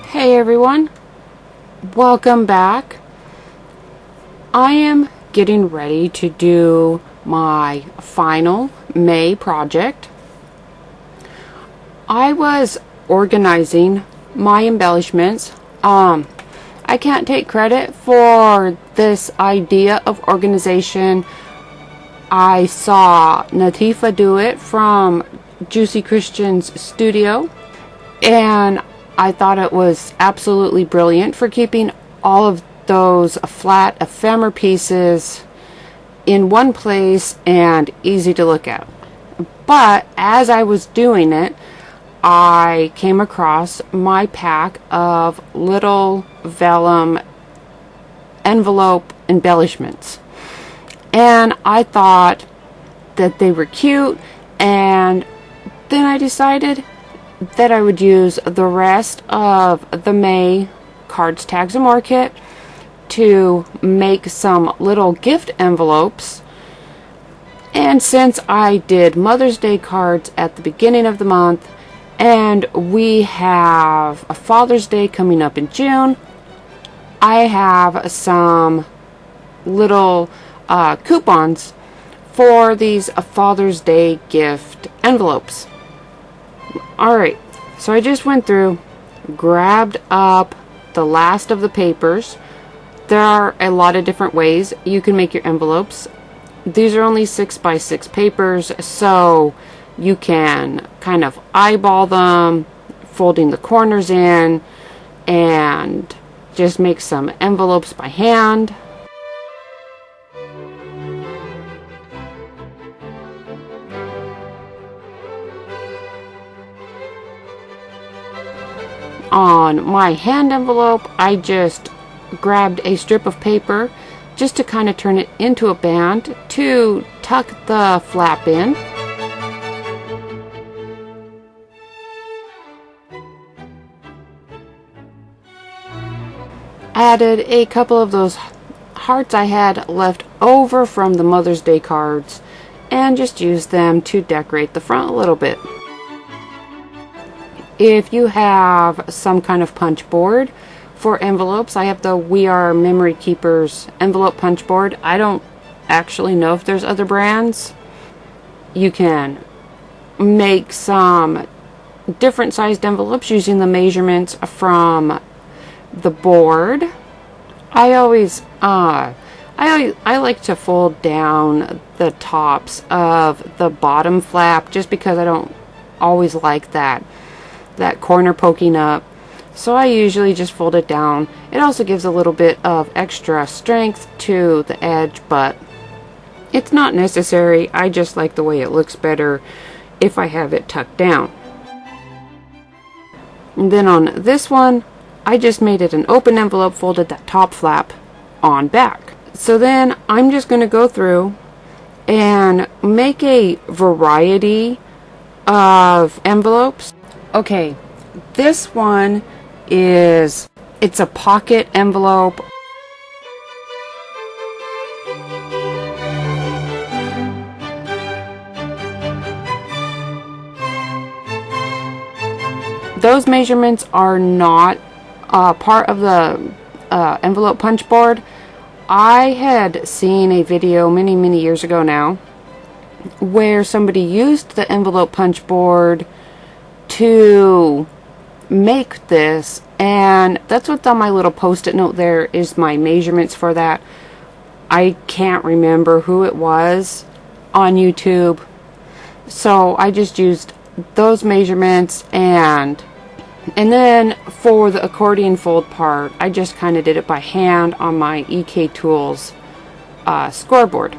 Hey everyone, welcome back. I am getting ready to do my final May project. I was organizing my embellishments. I can't take credit for this idea of organization. I saw Natifa do it from Juicy Christian's studio, and I thought it was absolutely brilliant for keeping all of those flat ephemera pieces in one place and easy to look at. But as I was doing it, I came across my pack of little vellum envelope embellishments, and I thought that they were cute, and then I decided that I would use the rest of the May cards, tags, and more kit to make some little gift envelopes. And since I did Mother's Day cards at the beginning of the month, and we have a Father's Day coming up in June, I have some little coupons for these Father's Day gift envelopes. Alright, so I just went through, grabbed up the last of the papers. There are a lot of different ways you can make your envelopes. These are only 6x6 papers, so you can kind of eyeball them, folding the corners in, and just make some envelopes by hand. On my hand envelope, I just grabbed a strip of paper just to kind of turn it into a band to tuck the flap in. Added a couple of those hearts I had left over from the Mother's Day cards and just used them to decorate the front a little bit. If you have some kind of punch board for envelopes, I have the We Are Memory Keepers envelope punch board. I don't actually know if there's other brands. You can make some different sized envelopes using the measurements from the board. I like to fold down the tops of the bottom flap just because I don't always like that corner poking up, so I usually just fold it down. It also gives a little bit of extra strength to the edge, but it's not necessary. I just like the way it looks better if I have it tucked down. And then on this one, I just made it an open envelope, folded that top flap on back. So then I'm just going to go through and make a variety of envelopes. Okay, this one it's a pocket envelope. Those measurements are not part of the envelope punch board. I had seen a video many years ago now where somebody used the envelope punch board to make this, and that's what's on my little post-it note. There is my measurements for that. I can't remember who it was on YouTube, so I just used those measurements, and then for the accordion fold part, I just kind of did it by hand on my EK Tools scoreboard.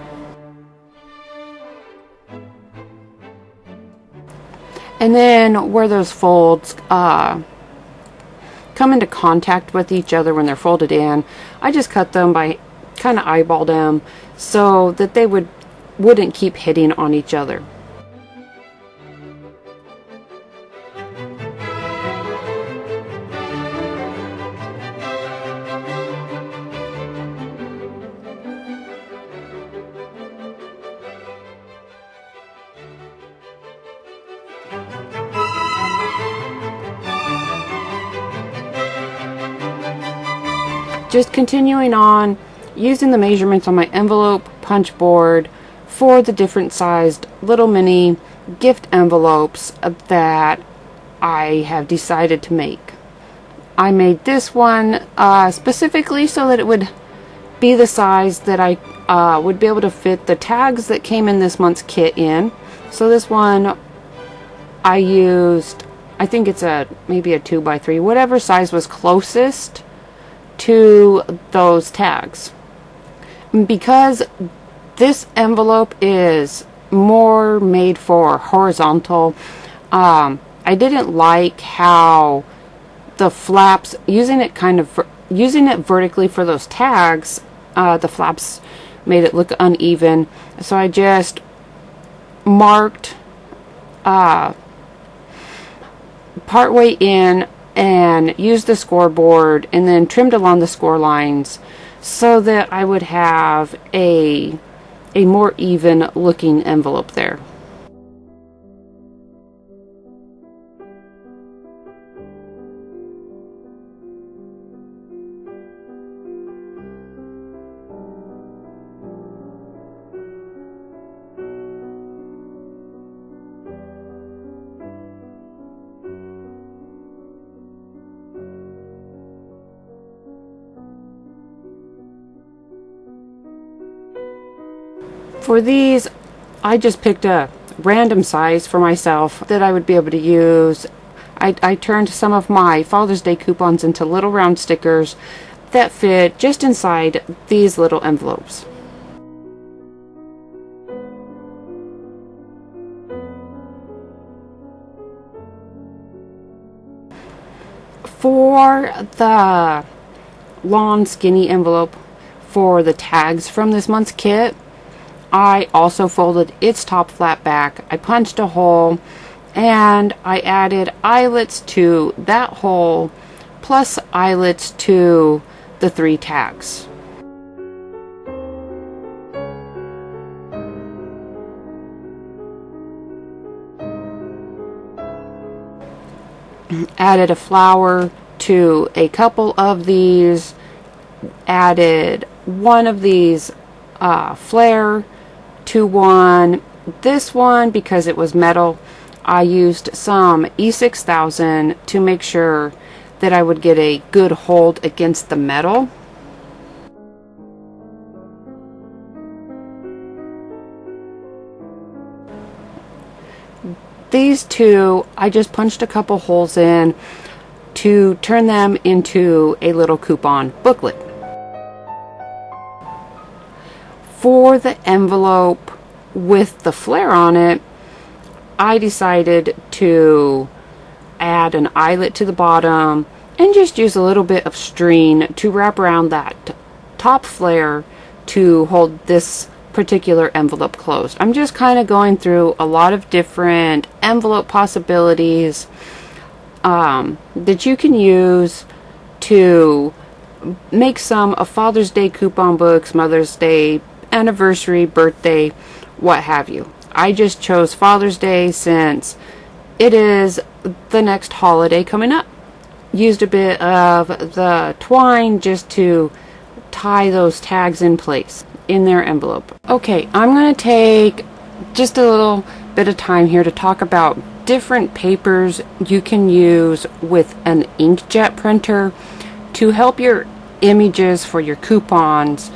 And then where those folds come into contact with each other when they're folded in, I just cut them by kind of eyeball them so that they wouldn't keep hitting on each other. just continuing on using the measurements on my envelope punch board for the different sized little mini gift envelopes that I have decided to make. I made this one specifically so that it would be the size that I would be able to fit the tags that came in this month's kit in. So this one I used, I think it's maybe a 2x3, whatever size was closest to those tags. Because this envelope is more made for horizontal, I didn't like how the flaps, using it vertically for those tags, the flaps made it look uneven. So I just marked partway in and used the scoreboard and then trimmed along the score lines so that I would have a more even looking envelope there. For these, I just picked a random size for myself that I would be able to use. I turned some of my Father's Day coupons into little round stickers that fit just inside these little envelopes. For the long skinny envelope for the tags from this month's kit, I also folded its top flap back. I punched a hole and I added eyelets to that hole plus eyelets to the 3 tags. Added a flower to a couple of these, added one of these flare to one. This one, because it was metal, I used some E6000 to make sure that I would get a good hold against the metal. These two, I just punched a couple holes in to turn them into a little coupon booklet. For the envelope with the flare on it, I decided to add an eyelet to the bottom and just use a little bit of string to wrap around that top flare to hold this particular envelope closed. I'm just kind of going through a lot of different envelope possibilities that you can use to make some of Father's Day coupon books, Mother's Day, anniversary, birthday, what have you. I just chose Father's Day since it is the next holiday coming up. Used a bit of the twine just to tie those tags in place in their envelope. Okay, I'm going to take just a little bit of time here to talk about different papers you can use with an inkjet printer to help your images for your coupons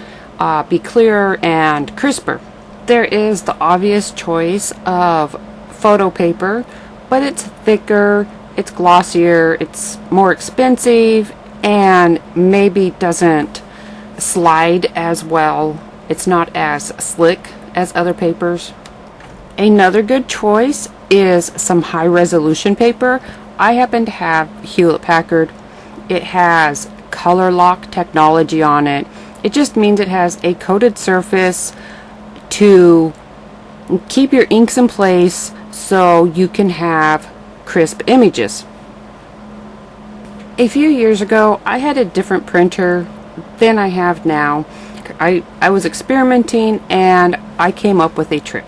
be clearer and crisper. There is the obvious choice of photo paper, but it's thicker, it's glossier, it's more expensive, and maybe doesn't slide as well. It's not as slick as other papers. Another good choice is some high resolution paper. I happen to have Hewlett Packard. It has color lock technology on it. It just means it has a coated surface to keep your inks in place so you can have crisp images. A few years ago, I had a different printer than I have now. I was experimenting and I came up with a trick.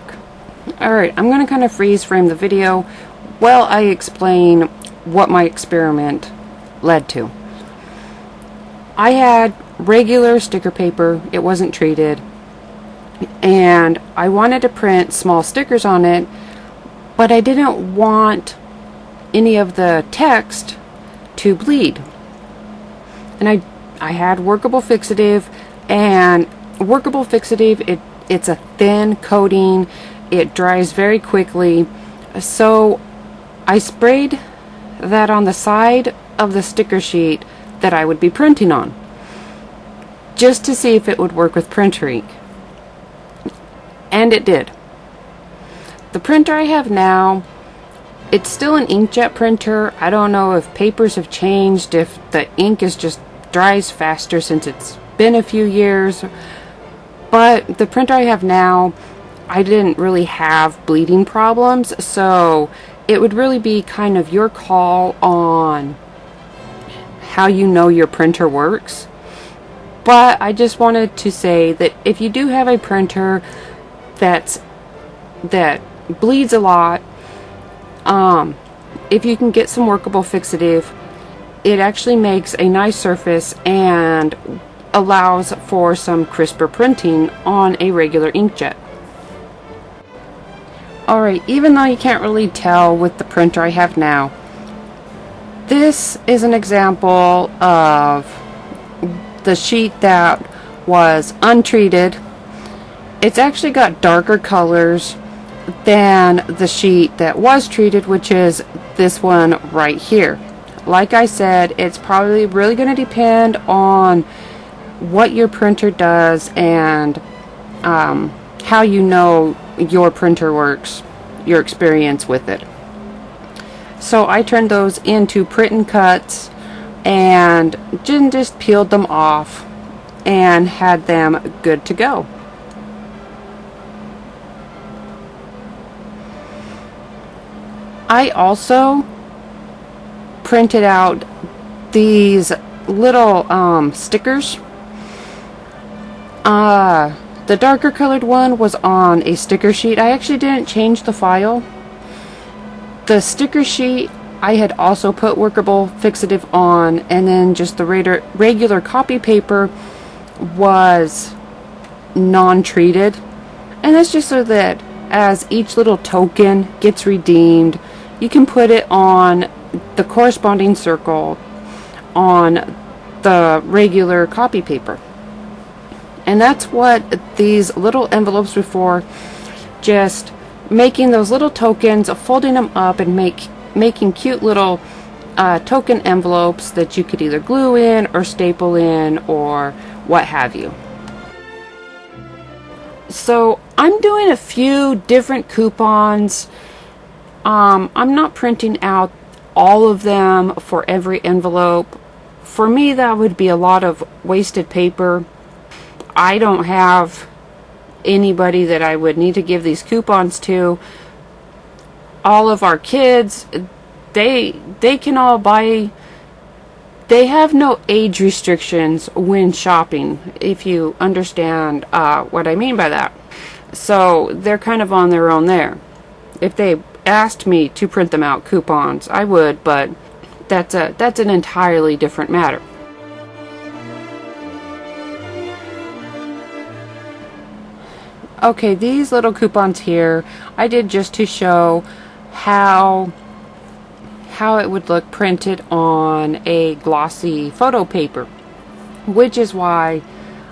Alright, I'm going to kind of freeze frame the video while I explain what my experiment led to. I had regular sticker paper. It wasn't treated. And I wanted to print small stickers on it, but I didn't want any of the text to bleed. And I had workable fixative, and workable fixative, it's a thin coating. It dries very quickly. So I sprayed that on the side of the sticker sheet that I would be printing on, just to see if it would work with printer ink. And it did. The printer I have now, it's still an inkjet printer. I don't know if papers have changed, if the ink is just dries faster since it's been a few years. But the printer I have now, I didn't really have bleeding problems, so it would really be kind of your call on how you know your printer works. But I just wanted to say that if you do have a printer that bleeds a lot, if you can get some workable fixative, it actually makes a nice surface and allows for some crisper printing on a regular inkjet. Alright, even though you can't really tell with the printer I have now, this is an example of the sheet that was untreated. It's actually got darker colors than the sheet that was treated, which is this one right here. Like I said, it's probably really going to depend on what your printer does and how you know your printer works, your experience with it. So I turned those into print and cuts and just peeled them off and had them good to go. I also printed out these little stickers. The darker colored one was on a sticker sheet. I actually didn't change the file. The sticker sheet I had also put workable fixative on, and then just the regular copy paper was non-treated. And that's just so that as each little token gets redeemed, you can put it on the corresponding circle on the regular copy paper. And that's what these little envelopes were for, just making those little tokens, folding them up and making cute little token envelopes that you could either glue in or staple in or what have you. So I'm doing a few different coupons. I'm not printing out all of them for every envelope. For me, that would be a lot of wasted paper. I don't have anybody that I would need to give these coupons to. All of our kids, they can all buy. They have no age restrictions when shopping, if you understand what I mean by that. So they're kind of on their own there. If they asked me to print them out coupons, I would, but that's an entirely different matter. Okay, these little coupons here I did just to show how it would look printed on a glossy photo paper, which is why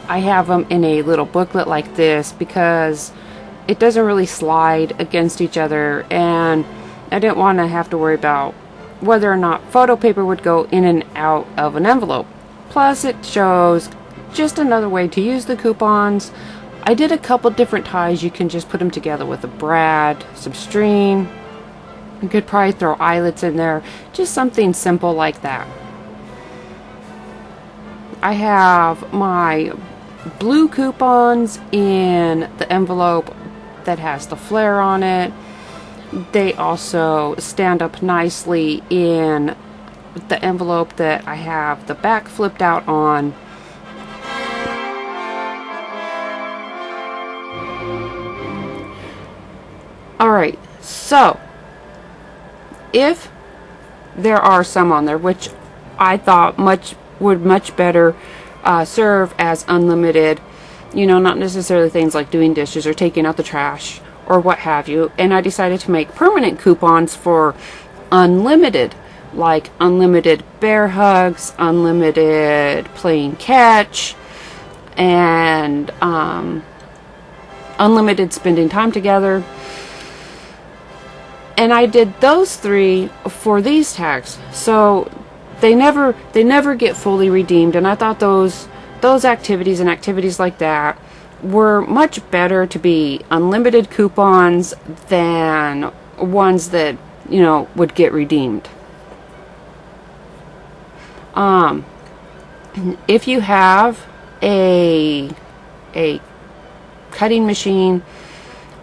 I have them in a little booklet like this, because it doesn't really slide against each other, and I didn't want to have to worry about whether or not photo paper would go in and out of an envelope. Plus it shows just another way to use the coupons. I did a couple different ties. You can just put them together with a brad, some string. You could probably throw eyelets in there. Just something simple like that. I have my blue coupons in the envelope that has the flare on it. They also stand up nicely in the envelope that I have the back flipped out on. Alright, so if there are some on there, which I thought would much better serve as unlimited, you know, not necessarily things like doing dishes or taking out the trash or what have you. And I decided to make permanent coupons for unlimited, like unlimited bear hugs, unlimited playing catch, and unlimited spending time together. And I did those 3 for these tags, so they never get fully redeemed. And I thought those activities and activities like that were much better to be unlimited coupons than ones that, you know, would get redeemed. If you have a cutting machine,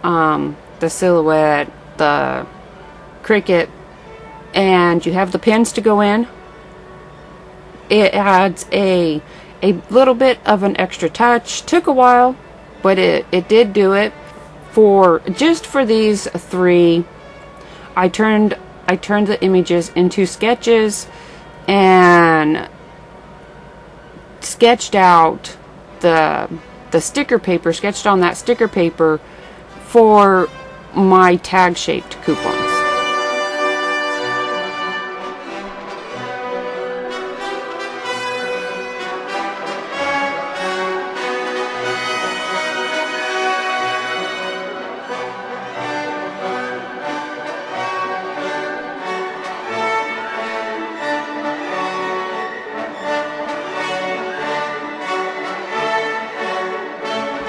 the Silhouette, the Cricut, and you have the pins to go in, it adds a little bit of an extra touch. Took a while, but it did do it. For these 3, I turned the images into sketches and sketched out the sticker paper, sketched on that sticker paper for my tag shaped coupons.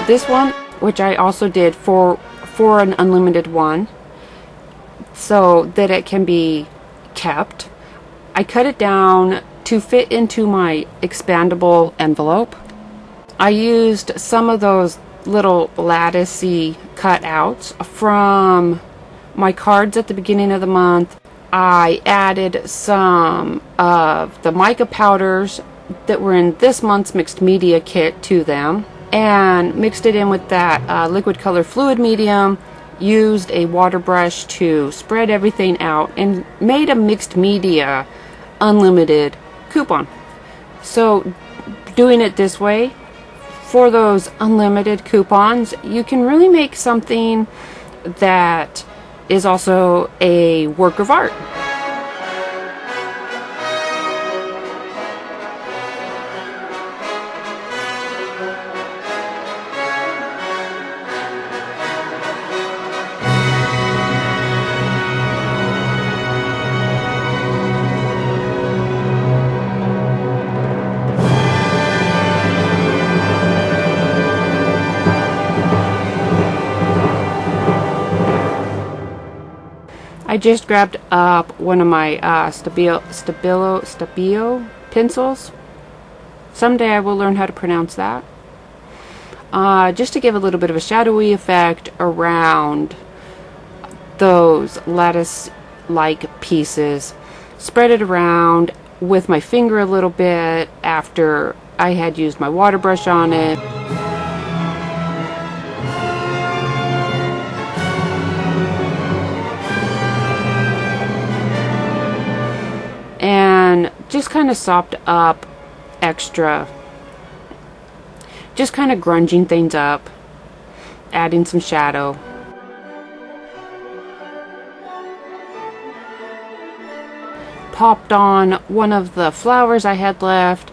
This one, which I also did for an unlimited one, so that it can be kept, I cut it down to fit into my expandable envelope. I used some of those little latticey cutouts from my cards at the beginning of the month. I added some of the mica powders that were in this month's mixed media kit to them, and mixed it in with that liquid color fluid medium, used a water brush to spread everything out, and made a mixed media unlimited coupon. So doing it this way, for those unlimited coupons, you can really make something that is also a work of art. I just grabbed up one of my Stabilo pencils. Someday I will learn how to pronounce that. Just to give a little bit of a shadowy effect around those lattice-like pieces. Spread it around with my finger a little bit after I had used my water brush on it. And just kind of sopped up extra, just kind of grunging things up, adding some shadow. Popped on one of the flowers I had left,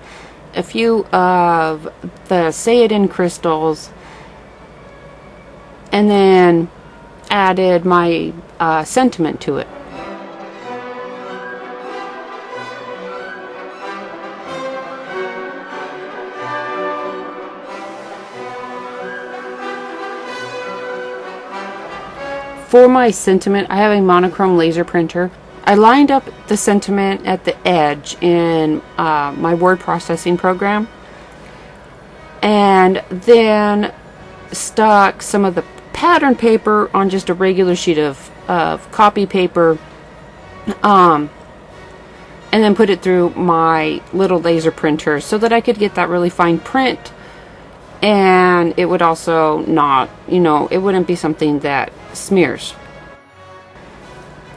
a few of the Sayadin crystals, and then added my sentiment to it. For my sentiment, I have a monochrome laser printer. I lined up the sentiment at the edge in my word processing program, and then stuck some of the pattern paper on just a regular sheet of copy paper, and then put it through my little laser printer so that I could get that really fine print, and it would also not, it wouldn't be something that smears.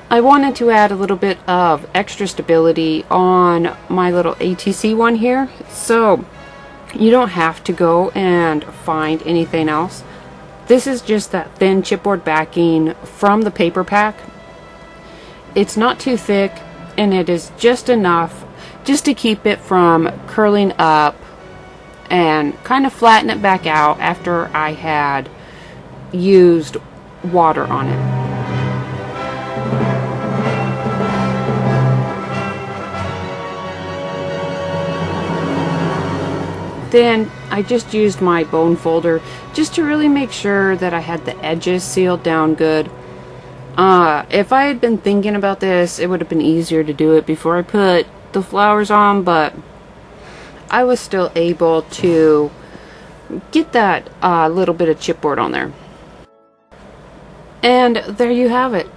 I wanted to add a little bit of extra stability on my little ATC one here, so You don't have to go and find anything else. This is just that thin chipboard backing from the paper pack. It's not too thick, and it is just enough just to keep it from curling up and kind of flatten it back out after I had used water on it. Then I just used my bone folder just to really make sure that I had the edges sealed down good. If I had been thinking about this, it would have been easier to do it before I put the flowers on, but I was still able to get that little bit of chipboard on there. And there you have it.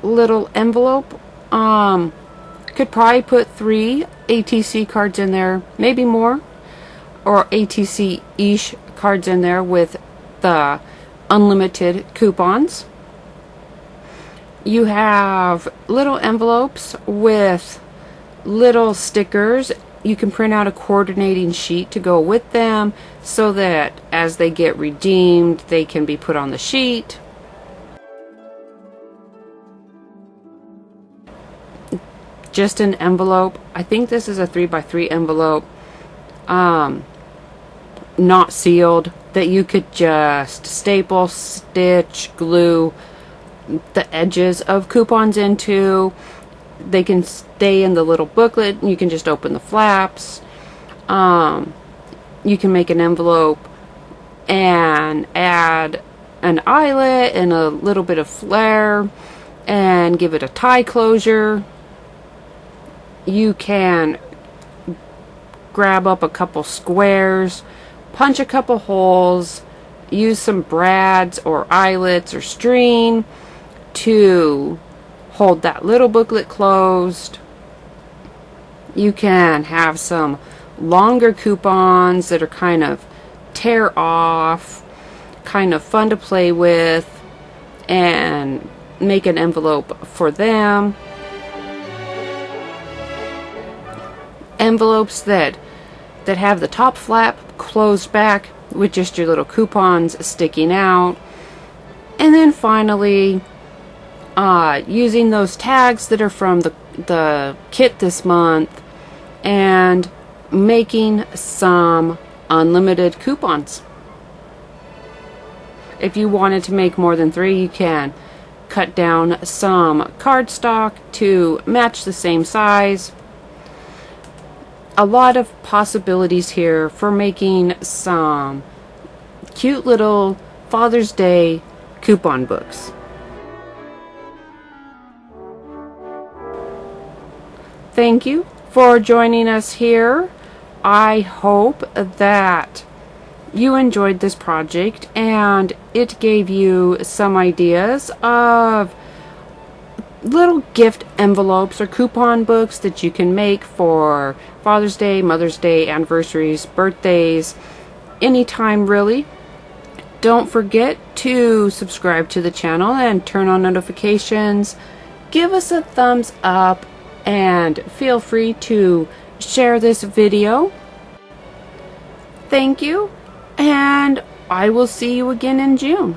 Little envelope. Could probably put 3 ATC cards in there, maybe more, or ATC-ish cards in there with the unlimited coupons. You have little envelopes with little stickers. You can print out a coordinating sheet to go with them so that as they get redeemed, they can be put on the sheet. Just an envelope. I think this is a 3x3 envelope, not sealed, that you could just staple, stitch, glue the edges of coupons into. They can stay in the little booklet, and you can just open the flaps. You can make an envelope and add an eyelet and a little bit of flair and give it a tie closure. You can grab up a couple squares, punch a couple holes, use some brads or eyelets or string to hold that little booklet closed. You can have some longer coupons that are kind of tear off, kind of fun to play with, and make an envelope for them. Envelopes that have the top flap closed back with just your little coupons sticking out. And then finally, using those tags that are from the kit this month and making some unlimited coupons. If you wanted to make more than 3, you can cut down some cardstock to match the same size. A lot of possibilities here for making some cute little Father's Day coupon books. Thank you for joining us here. I hope that you enjoyed this project and it gave you some ideas of little gift envelopes or coupon books that you can make for Father's Day, Mother's Day, anniversaries, birthdays, anytime really. Don't forget to subscribe to the channel and turn on notifications. Give us a thumbs up and feel free to share this video. Thank you, and I will see you again in June.